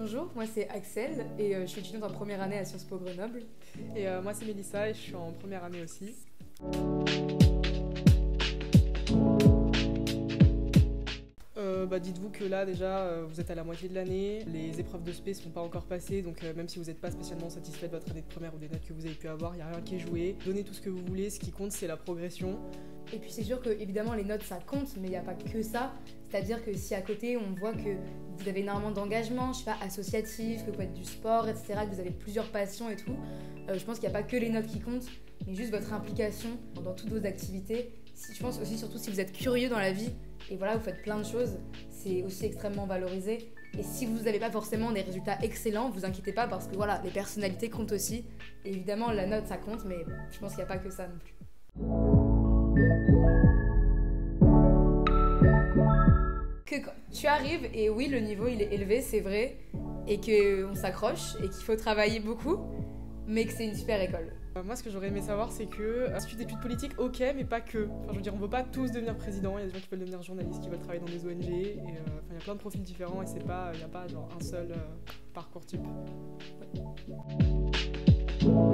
Bonjour, moi c'est Axel et je suis étudiante en première année à Sciences Po Grenoble. Et moi c'est Mélissa et je suis en première année aussi. Dites-vous que là déjà vous êtes à la moitié de l'année, les épreuves de spé ne sont pas encore passées, donc même si vous n'êtes pas spécialement satisfait de votre année de première ou des notes que vous avez pu avoir, il n'y a rien qui est joué. Donnez tout ce que vous voulez, ce qui compte c'est la progression. Et puis c'est sûr que évidemment les notes ça compte, mais il n'y a pas que ça. C'est-à-dire que si à côté on voit que vous avez énormément d'engagement, je sais pas, associatif, que vous faites du sport, etc., que vous avez plusieurs passions et tout, je pense qu'il n'y a pas que les notes qui comptent, mais juste votre implication dans toutes vos activités. Je pense aussi surtout si vous êtes curieux dans la vie et voilà, vous faites plein de choses, c'est aussi extrêmement valorisé. Et si vous n'avez pas forcément des résultats excellents, vous inquiétez pas parce que voilà, les personnalités comptent aussi. Et évidemment la note ça compte, mais je pense qu'il n'y a pas que ça non plus. Que quand tu arrives et oui le niveau il est élevé c'est vrai et qu'on s'accroche et qu'il faut travailler beaucoup mais que c'est une super école. Moi ce que j'aurais aimé savoir c'est que institut d'études politiques ok mais pas que. Enfin je veux dire on veut pas tous devenir président, il y a des gens qui veulent devenir journalistes, qui veulent travailler dans des ONG et il y a plein de profils différents et il n'y a pas genre un seul parcours type. Ouais.